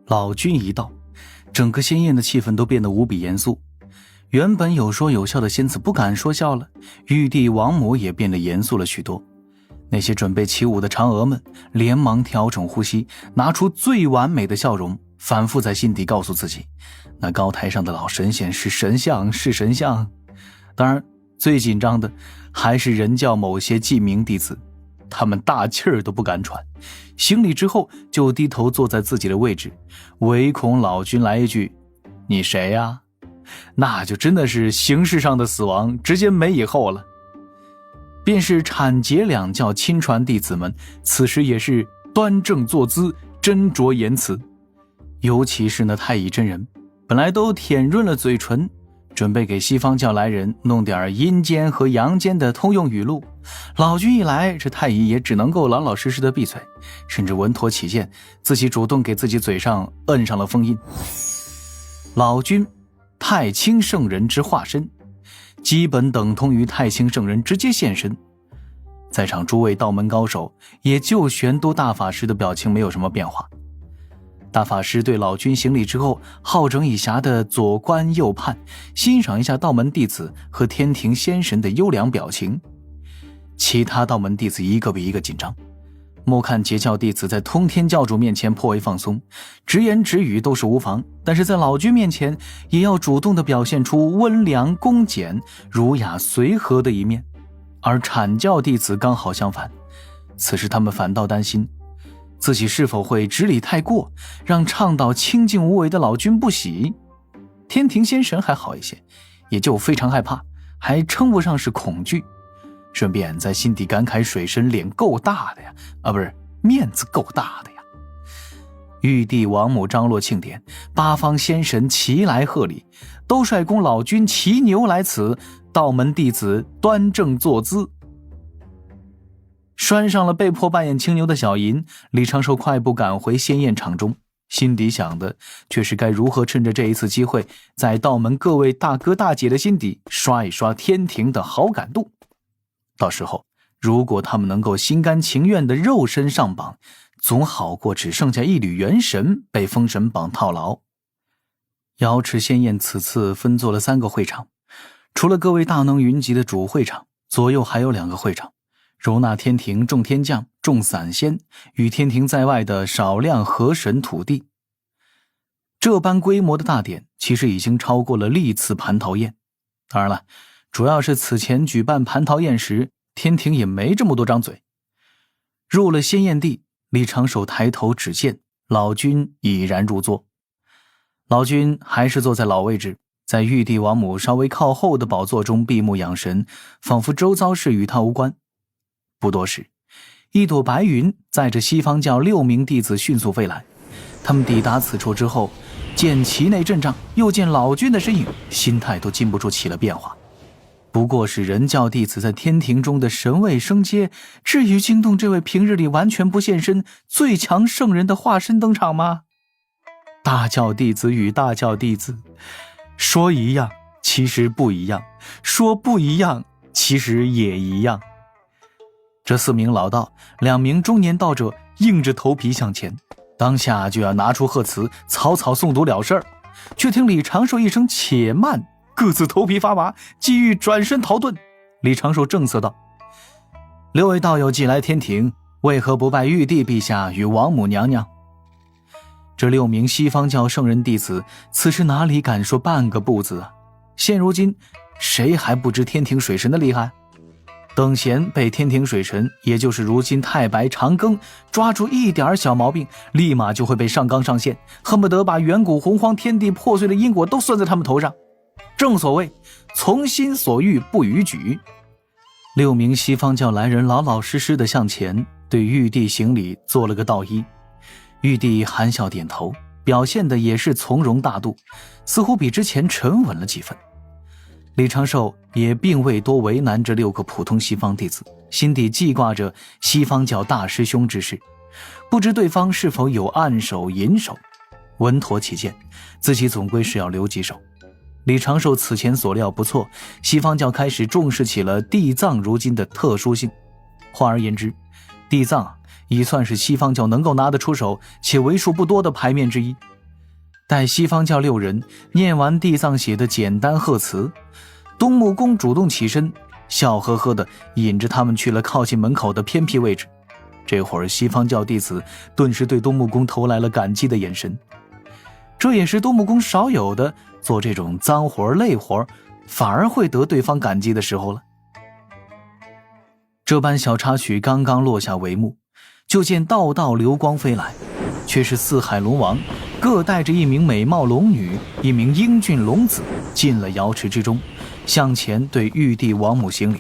老君一到，整个仙宴的气氛都变得无比严肃。原本有说有笑的仙子不敢说笑了，玉帝王母也变得严肃了许多。那些准备起舞的嫦娥们连忙调整呼吸，拿出最完美的笑容，反复在心底告诉自己，那高台上的老神仙是神像，是神像。当然最紧张的还是人教某些记名弟子，他们大气儿都不敢喘，行礼之后就低头坐在自己的位置，唯恐老君来一句你谁呀，那就真的是形式上的死亡，直接没以后了。便是阐节两教亲传弟子们此时也是端正坐姿，斟酌言辞。尤其是那太乙真人本来都舔润了嘴唇，准备给西方教来人弄点阴间和阳间的通用语录，老君一来，这太乙也只能够老老实实的闭嘴，甚至稳妥起见，自己主动给自己嘴上摁上了封印。老君太清圣人之化身，基本等同于太清圣人直接现身。在场诸位道门高手也就玄都大法师的表情没有什么变化。大法师对老君行礼之后，好整以暇的左观右盼，欣赏一下道门弟子和天庭仙神的优良表情。其他道门弟子一个比一个紧张，莫看截教弟子在通天教主面前颇为放松，直言直语都是无妨，但是在老君面前也要主动地表现出温良恭俭、儒雅随和的一面。而阐教弟子刚好相反，此时他们反倒担心自己是否会执礼太过，让倡导清净无为的老君不喜。天庭仙神还好一些，也就非常害怕，还称不上是恐惧，顺便在心底感慨水神脸够大的呀，不是，面子够大的呀。玉帝王母张罗庆典，八方仙神齐来贺礼，都率宫老君骑牛来此，道门弟子端正坐姿。拴上了被迫扮演青牛的小银，李长寿快步赶回仙宴场中，心底想的却是该如何趁着这一次机会，在道门各位大哥大姐的心底刷一刷天庭的好感度。到时候如果他们能够心甘情愿的肉身上榜，总好过只剩下一缕元神被封神榜套牢。瑶池仙宴此次分作了3个会场，除了各位大能云集的主会场，左右还有2个会场，容纳天庭众天将、众散仙与天庭在外的少量河神土地。这般规模的大典其实已经超过了历次蟠桃宴。当然了，主要是此前举办蟠桃宴时，天庭也没这么多张嘴。入了仙宴地，李长寿抬头只见老君已然入座。老君还是坐在老位置，在玉帝王母稍微靠后的宝座中闭目养神，仿佛周遭事与他无关。不多时，一朵白云载着西方教6名弟子迅速飞来。他们抵达此处之后，见其内阵仗，又见老君的身影，心态都禁不住起了变化。不过是人教弟子在天庭中的神位升阶，至于惊动这位平日里完全不现身、最强圣人的化身登场吗？大教弟子与大教弟子，说一样其实不一样，说不一样其实也一样。这4名老道，2名中年道者硬着头皮向前，当下就要拿出贺词，草草诵读了事儿。却听李长寿一声且慢，各自头皮发麻，急欲转身逃遁。李长寿正色道：“6位道友既来天庭，为何不拜玉帝陛下与王母娘娘？”这6名西方教圣人弟子此时哪里敢说半个不字啊？现如今谁还不知天庭水神的厉害？等闲被天庭水神，也就是如今太白长庚抓住一点小毛病，立马就会被上纲上线，恨不得把远古洪荒天地破碎的因果都算在他们头上。正所谓从心所欲不逾矩。6名西方教来人老老实实的向前，对玉帝行礼，做了个道揖。玉帝含笑点头，表现的也是从容大度，似乎比之前沉稳了几分。李长寿也并未多为难这6个普通西方弟子，心底记挂着西方教大师兄之事，不知对方是否有暗手隐手，稳妥起见，自己总归是要留几手。李长寿此前所料不错，西方教开始重视起了地藏如今的特殊性。换而言之，地藏已算是西方教能够拿得出手且为数不多的牌面之一，待西方教6人念完地藏写的简单贺词，东木公主动起身，笑呵呵地引着他们去了靠近门口的偏僻位置。这会儿西方教弟子顿时对东木公投来了感激的眼神，这也是东木公少有的做这种脏活累活反而会得对方感激的时候了。这般小插曲刚刚落下帷幕，就见道道流光飞来，却是4海龙王各带着一名美貌龙女，一名英俊龙子进了瑶池之中，向前对玉帝王母行礼。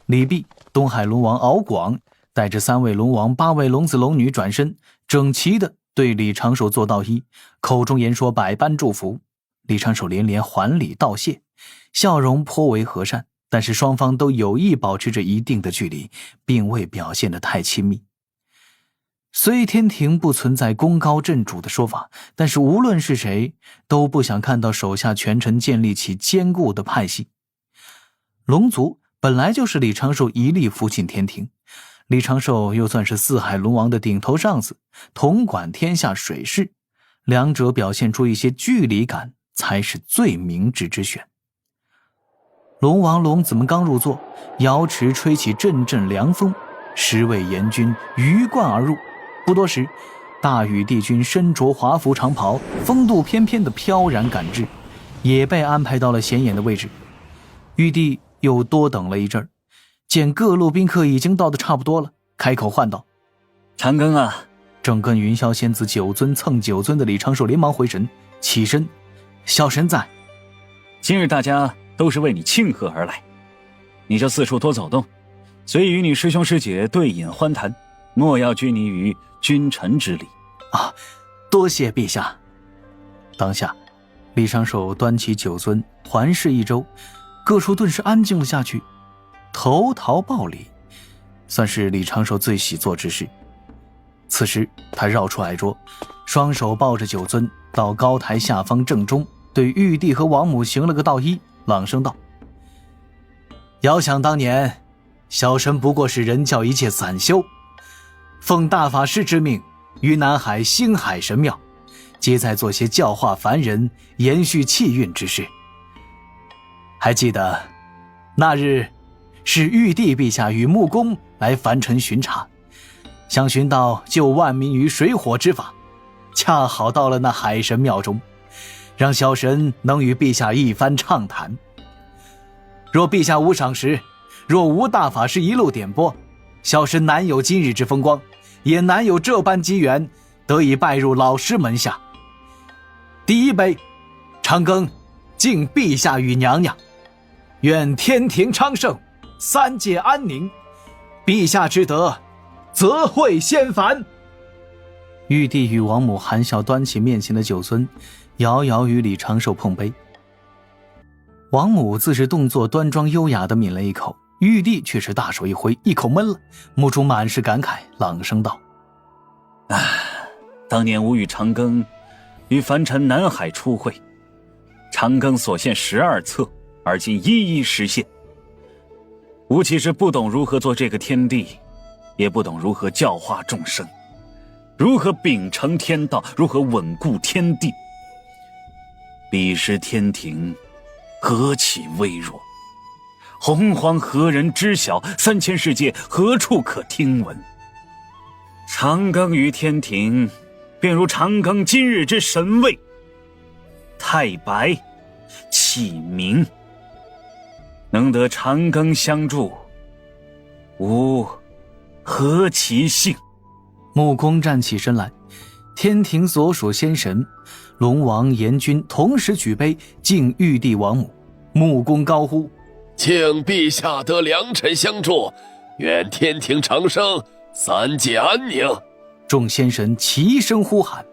李弼、东海龙王敖广带着3位龙王、8位龙子龙女转身，整齐地对李长寿做道揖，口中言说百般祝福。李长寿连连还礼道谢，笑容颇为和善，但是双方都有意保持着一定的距离，并未表现得太亲密。虽天庭不存在功高震主的说法，但是无论是谁都不想看到手下权臣建立起坚固的派系。龙族本来就是李长寿一力扶进天庭，李长寿又算是4海龙王的顶头上司，统管天下水势，两者表现出一些距离感才是最明智之选。龙王龙子们刚入座，瑶池吹起阵阵凉风，10位阎君鱼贯而入。不多时，大禹帝君身着华服长袍，风度翩翩地飘然赶至，也被安排到了显眼的位置。玉帝又多等了一阵，见各路宾客已经到得差不多了，开口唤道：长庚啊！正跟云霄仙子9尊蹭9尊的李长寿连忙回神，起身：小神在。今日大家都是为你庆贺而来，你就四处多走动，随与你师兄师姐对饮欢谈，莫要拘泥于君臣之礼。啊，多谢陛下。当下李长寿端起9尊环视一周，各处顿时安静了下去，投桃报李算是李长寿最喜做之事。此时他绕出矮桌，双手抱着9尊到高台下方正中，对玉帝和王母行了个道揖，朗声道：遥想当年，小神不过是人教一介散修，奉大法师之命，于南海星海神庙皆在做些教化凡人、延续气运之事。还记得那日是玉帝陛下与木公来凡尘巡查，想寻到救万民于水火之法，恰好到了那海神庙中，让小神能与陛下一番畅谈。若陛下无赏识，若无大法师一路点拨，小神难有今日之风光，也难有这般机缘得以拜入老师门下。第一杯，长庚敬陛下与娘娘，愿天庭昌盛，3界安宁，陛下之德则会先凡。玉帝与王母含笑端起面前的9尊，遥遥与李长寿碰杯。王母自是动作端庄优雅地抿了一口，玉帝却是大手一挥，一口闷了，目中满是感慨，朗声道：当年吾与长庚于凡尘南海初会，长庚所献12策，而今一一实现。吾其实不懂如何做这个天地，也不懂如何教化众生，如何秉承天道，如何稳固天地。彼时天庭何其微弱，洪荒何人知晓，3000世界何处可听闻。长庚于天庭，便如长庚今日之神位，太白启明，能得长庚相助，吾何其幸。木公站起身来，天庭所属仙神龙王阎君同时举杯敬玉帝王母。木公高呼：敬陛下得良臣相助，愿天庭长生，3界安宁。众仙神齐声呼喊：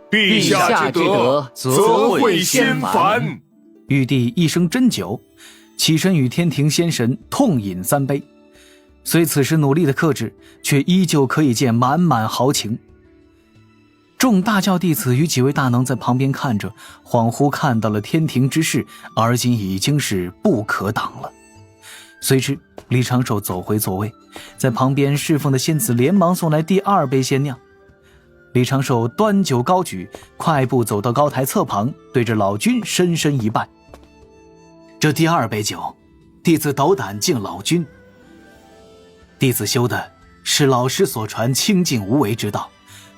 陛下之德则会先凡。玉帝一声斟酒，起身与天庭仙神痛饮3杯，虽此时努力的克制，却依旧可以见满满豪情。众大教弟子与几位大能在旁边看着，恍惚看到了天庭之事，而今已经是不可挡了。随之李长寿走回座位，在旁边侍奉的仙子连忙送来第2杯仙酿。李长寿端酒高举，快步走到高台侧旁，对着老君深深一拜。这第2杯酒，弟子斗胆敬老君。弟子修的是老师所传清净无为之道，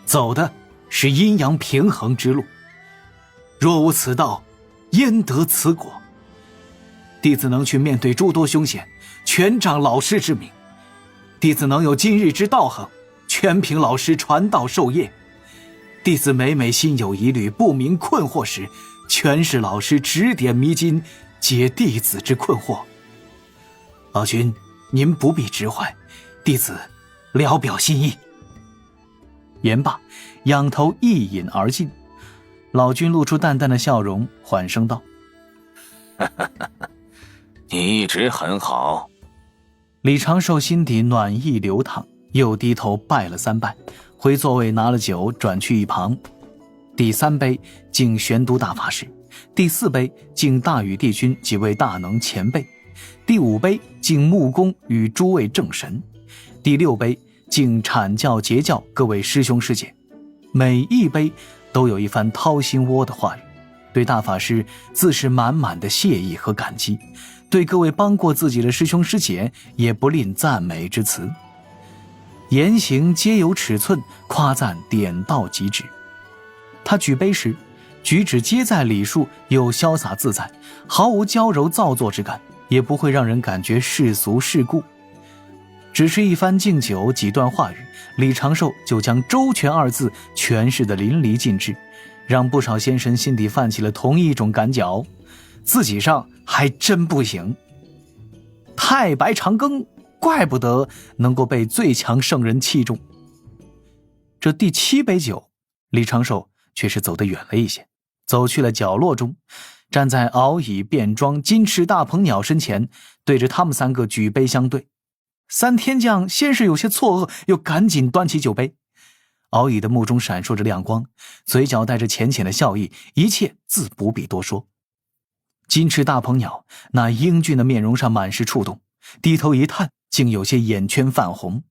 走的是阴阳平衡之路。若无此道，焉得此果？弟子能去面对诸多凶险，全仗老师之名；弟子能有今日之道行，全凭老师传道授业。弟子每心有疑虑、不明困惑时，全是老师指点迷津，解弟子之困惑。老君，您不必执怀，弟子聊表心意。言罢，仰头一饮而尽。老君露出淡淡的笑容，缓声道：你一直很好。李长寿心底暖意流淌，又低头拜了3拜，回座位拿了酒转去一旁。第3杯敬玄都大法师，第4杯敬大禹帝君几位大能前辈，第5杯敬木公与诸位正神，第6杯敬阐教截教各位师兄师姐。每一杯都有一番掏心窝的话语，对大法师自是满满的谢意和感激，对各位帮过自己的师兄师姐也不吝赞美之词，言行皆有尺寸，夸赞点到即止。他举杯时举止皆在礼数，又潇洒自在，毫无娇柔造作之感，也不会让人感觉世俗世故。只是一番敬酒，几段话语，李长寿就将周全2字诠释得淋漓尽致，让不少先生心底泛起了同一种感脚，自己上还真不行。太白长庚怪不得能够被最强圣人器重。这第7杯酒，李长寿却是走得远了一些，走去了角落中，站在敖乙、卞庄、金翅大鹏鸟身前，对着他们3个举杯相对。3天将先是有些错愕，又赶紧端起酒杯。敖乙的目中闪烁着亮光，嘴角带着浅浅的笑意，一切自不必多说。金翅大鹏鸟那英俊的面容上满是触动，低头一探，竟有些眼圈泛红。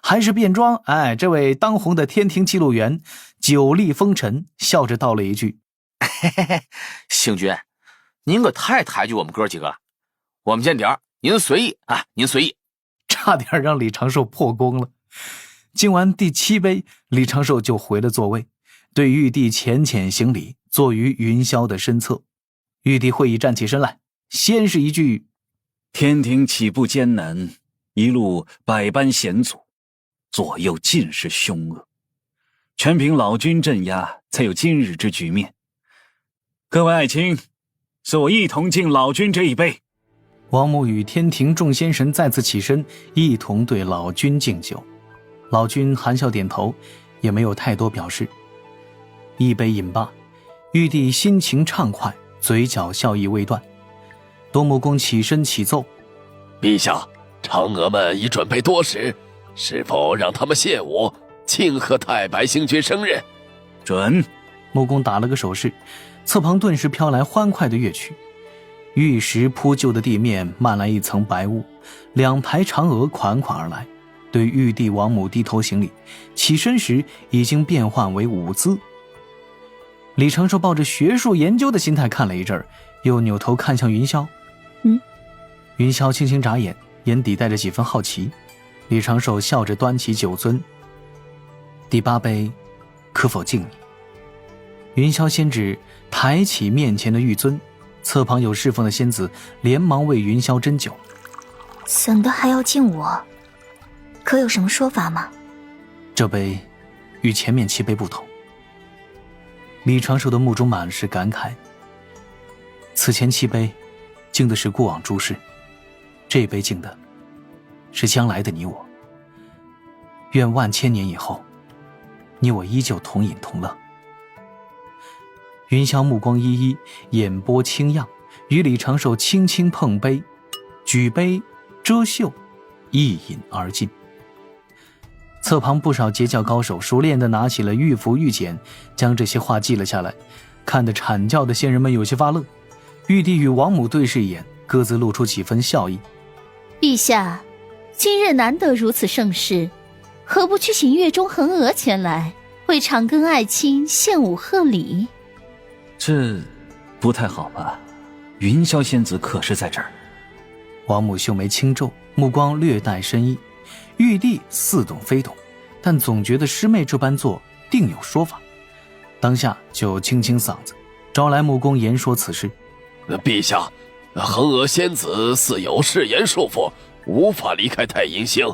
还是卞庄，这位当红的天庭记录员久历风尘，笑着道了一句：嘿嘿嘿，星君，您可太抬举我们哥几个了，我们见点儿，您随意啊，您随意。差点让李长寿破功了。敬完第7杯，李长寿就回了座位，对玉帝浅浅行礼，坐于云霄的身侧。玉帝会意站起身来，先是一句：天庭起步艰难，一路百般险阻，左右尽是凶恶，全凭老君镇压，才有今日之局面。各位爱卿，随我一同敬老君这一杯。王母与天庭众仙神再次起身，一同对老君敬酒。老君含笑点头，也没有太多表示。一杯饮罢，玉帝心情畅快，嘴角笑意未断。东木公起身启奏：陛下，嫦娥们已准备多时，是否让他们谢舞，庆贺太白星君生日？准。木公打了个手势，侧旁顿时飘来欢快的乐曲。玉石铺就的地面漫来一层白雾，2排嫦娥款款而来，对玉帝王母低头行礼，起身时已经变换为舞姿。李长寿抱着学术研究的心态看了一阵儿，又扭头看向云霄。云霄轻轻眨眼，眼底带着几分好奇。李长寿笑着端起酒樽：第8杯可否敬你？云霄仙指抬起面前的玉樽，侧旁有侍奉的仙子连忙为云霄斟酒。怎的还要敬我？可有什么说法吗？这杯与前面7杯不同。李长寿的目中满是感慨，此前7杯敬的是过往诸事，这杯敬的是将来的你我。愿万千年以后，你我依旧同饮同乐。云霄目光依依，眼波清漾，与李长寿轻轻碰杯，举杯遮袖，一饮而尽。侧旁不少截教高手熟练地拿起了玉符玉简，将这些话记了下来，看得阐教的仙人们有些发乐。玉帝与王母对视一眼，各自露出几分笑意。陛下，今日难得如此盛事，何不去请月中恒娥前来，为长庚爱卿献舞贺礼。这不太好吧？云霄仙子可是在这儿。王母秀眉轻皱，目光略带深意。玉帝似懂非懂，但总觉得师妹这般做定有说法，当下就清清嗓子，招来木工言说此事。陛下，恒娥仙子似有誓言束缚，无法离开太阴星。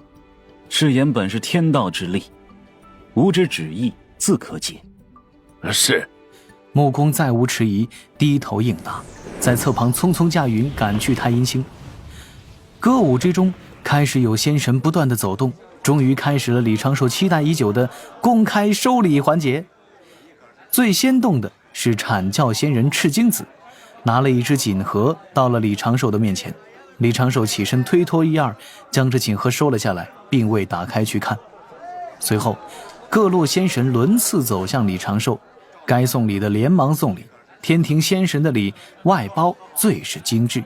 誓言本是天道之力，吾之旨意自可解。是。木工再无迟疑，低头应答，在侧旁匆匆驾云赶去太阴星。歌舞之中开始有仙神不断的走动，终于开始了李长寿期待已久的公开收礼环节。最先动的是阐教仙人赤精子，拿了一只锦盒到了李长寿的面前。李长寿起身推脱一二，将这锦盒收了下来，并未打开去看。随后各路仙神轮次走向李长寿，该送礼的连忙送礼。天庭仙神的礼外包最是精致，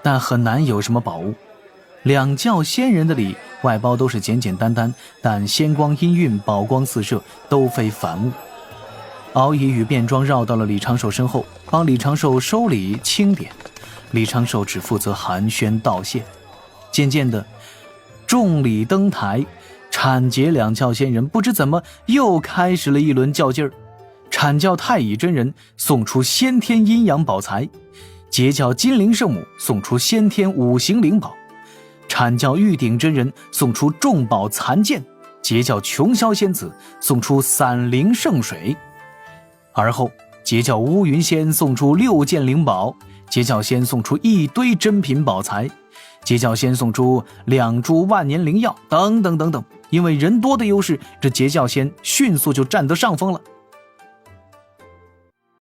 但很难有什么宝物。两教仙人的礼外包都是简简单单，但仙光氤氲，宝光四射，都非凡物。敖乙与便装绕到了李长寿身后，帮李长寿收礼清点。李长寿只负责寒暄道谢。渐渐的，众礼登台，阐结两教仙人不知怎么又开始了一轮较劲儿。阐教太乙真人送出先天阴阳宝材，截教金灵圣母送出先天五行灵宝，阐教玉鼎真人送出重宝残剑，截教琼霄仙子送出散灵圣水。而后截教乌云仙送出6件灵宝，截教仙送出一堆珍品宝材，截教仙送出2株万年灵药，等等等等。因为人多的优势，这截教仙迅速就占得上风了。